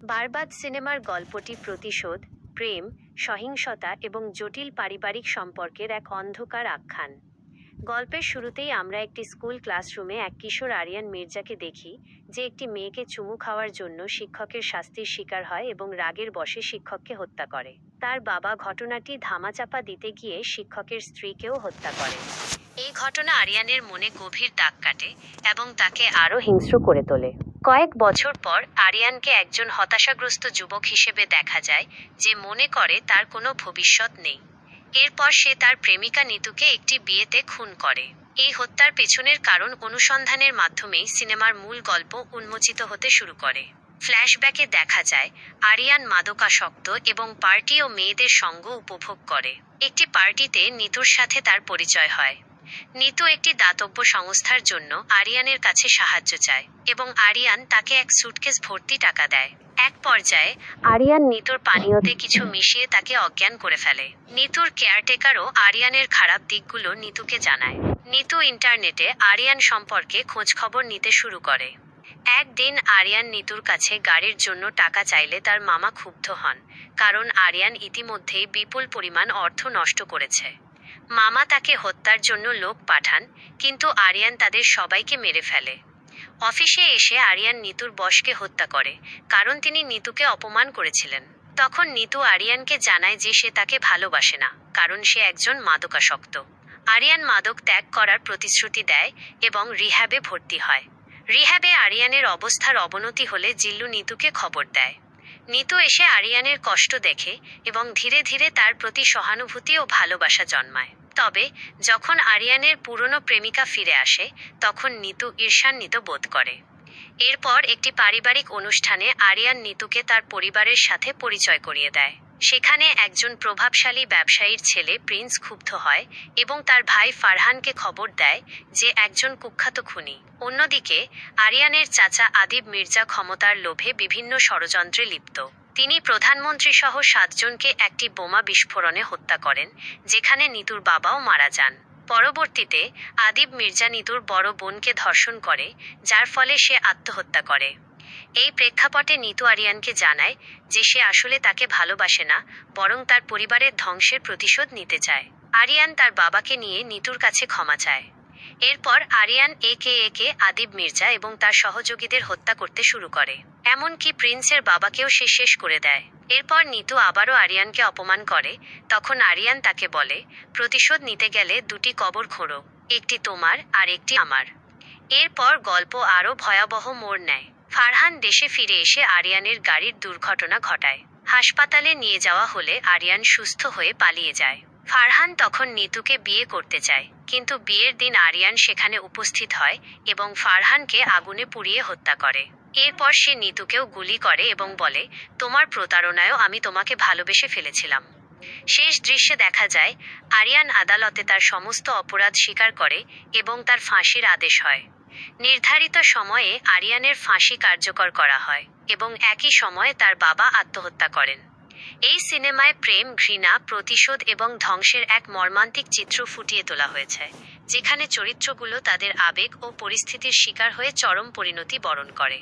বারবাদ সিনেমার গল্পটি প্রতিশোধ, প্রেম, সহিংসতা এবং জটিল পারিবারিক সম্পর্কের এক অন্ধকার আখ্যান। গল্পের শুরুতেই আমরা একটি স্কুল ক্লাসরুমে এক কিশোর আরিয়ান মির্জাকে দেখি, যে একটি মেয়েকে চুমু খাওয়ার জন্য শিক্ষকের শাস্তির শিকার হয় এবং রাগের বশে শিক্ষককে হত্যা করে। তার বাবা ঘটনাটি ধামাচাপা দিতে গিয়ে শিক্ষকের স্ত্রীকেও হত্যা করে। এই ঘটনা আরিয়ানের মনে গভীর দাগ কাটে এবং তাকে আরও হিংস্র করে তোলে। কয়েক বছর পর আরিয়ানকে একজন হতাশাগ্রস্ত যুবক হিসেবে দেখা যায়, যে মনে করে তার কোনো ভবিষ্যৎ নেই। এরপর সে তার প্রেমিকা নিতুকে একটি বিয়েতে খুন করে। এই হত্যার পেছনের কারণ অনুসন্ধানের মাধ্যমেই সিনেমার মূল গল্প উন্মোচিত হতে শুরু করে। ফ্ল্যাশব্যাকে দেখা যায় আরিয়ান মাদকাসক্ত এবং পার্টি ও মেয়েদের সঙ্গ উপভোগ করে। একটি পার্টিতে নিতুর সাথে তার পরিচয় হয়। নিতু একটি দাতব্য সংস্থার জন্য আরিয়ানের কাছে সাহায্য চায় এবং আরিয়ান তাকে এক সুটকেস ভর্তি টাকা দেয়। এক পর্যায়ে আরিয়ান নিতুর পানীয়তে কিছু মিশিয়ে তাকে অজ্ঞান করে ফেলে। নিতুর কেয়ারটেকারও আরিয়ানের খারাপ দিকগুলো নিতুকে জানায়। নিতু ইন্টারনেটে আরিয়ান সম্পর্কে খোঁজখবর নিতে শুরু করে। একদিন আরিয়ান নিতুর কাছে গাড়ির জন্য টাকা চাইলে তার মামা ক্ষুব্ধ হন, কারণ আরিয়ান ইতিমধ্যেই বিপুল পরিমাণ অর্থ নষ্ট করেছে। মামা তাকে হত্যার জন্য লোক পাঠান, কিন্তু আরিয়ান তাদের সবাইকে মেরে ফেলে। অফিসে এসে আরিয়ান নিতুর বসকে হত্যা করে, কারণ তিনি নিতুকে অপমান করেছিলেন। তখন নিতু আরিয়ানকে জানায় যে সে তাকে ভালোবাসে না, কারণ সে একজন মাদকাসক্ত। আরিয়ান মাদক ত্যাগ করার প্রতিশ্রুতি দেয় এবং রিহ্যাবে ভর্তি হয়। রিহ্যাবে আরিয়ানের অবস্থার অবনতি হলে জিল্লু নিতুকে খবর দেয়। নিতু এসে আরিয়ানের কষ্ট দেখে এবং ধীরে ধীরে তার প্রতি সহানুভূতি ও ভালোবাসা জন্মায়। তবে যখন আরিয়ানের পুরনো প্রেমিকা ফিরে আসে, তখন নিতু ঈর্ষান্বিত বোধ করে। এরপর একটি পারিবারিক অনুষ্ঠানে আরিয়ান নিতুকে তার পরিবারের সাথে পরিচয় করিয়ে দেয়। সেখানে একজন প্রভাবশালী ব্যবসায়ীর ছেলে প্রিন্স ক্ষুব্ধ হয় এবং তার ভাই ফারহানকে খবর দেয় যে একজন কুখ্যাত খুনি। অন্যদিকে আরিয়ানের চাচা আদিব মির্জা ক্ষমতার লোভে বিভিন্ন ষড়যন্ত্রে লিপ্ত। তিনি প্রধানমন্ত্রী সহ 7 জনকে একটি বোমা বিস্ফোরণে হত্যা করেন, যেখানে নিতুর বাবাও মারা যান। পরবর্তীতে আদিব মির্জা নিতুর বড় বোনকে ধর্ষণ করে, যার ফলে সে আত্মহত্যা করে। এই প্রেক্ষাপটে নিতু আরিয়ানকে জানায় যে সে আসলে তাকে ভালোবাসে না, বরং তার পরিবারের ধ্বংসের প্রতিশোধ নিতে চায়। আরিয়ান তার বাবাকে নিয়ে নিতুর কাছে ক্ষমা চায়। এরপর আরিয়ান একে একে আদিব মির্জা এবং তার সহযোগীদের হত্যা করতে শুরু করে। এমনকি প্রিন্সের বাবাকেও সে শেষ করে দেয়। এরপর নিতু আবারও আরিয়ানকে অপমান করে। তখন আরিয়ান তাকে বলে, প্রতিশোধ নিতে গেলে 2টি কবর খোঁড়ো, একটি তোমার আর একটি আমার। এরপর গল্প আরও ভয়াবহ মোড় নেয়। ফারহান দেশে ফিরে এসে আরিয়ানের গাড়ির দুর্ঘটনা ঘটায়। হাসপাতালে নিয়ে যাওয়া হলে আরিয়ান সুস্থ হয়ে পালিয়ে যায়। ফারহান তখন নিতুকে বিয়ে করতে চায়, কিন্তু বিয়ের দিন আরিয়ান সেখানে উপস্থিত হয় এবং ফারহানকে আগুনে পুড়িয়ে হত্যা করে। এরপর সে নিতুকেও গুলি করে এবং বলে, তোমার প্রতারণায়ও আমি তোমাকে ভালোবেসে ফেলেছিলাম। শেষ দৃশ্যে দেখা যায় আরিয়ান আদালতে তার সমস্ত অপরাধ স্বীকার করে এবং তার ফাঁসির আদেশ হয়। নির্ধারিত সময়ে আরিয়ানের ফাঁসি কার্যকর করা হয় এবং একই সময়ে তার বাবা আত্মহত্যা করেন। এই সিনেমায় প্রেম, ঘৃণা, প্রতিশোধ এবং ধ্বংসের এক মর্মান্তিক চিত্র ফুটিয়ে তোলা হয়েছে, যেখানে চরিত্রগুলো তাদের আবেগ ও পরিস্থিতির শিকার হয়ে চরম পরিণতি বরণ করে।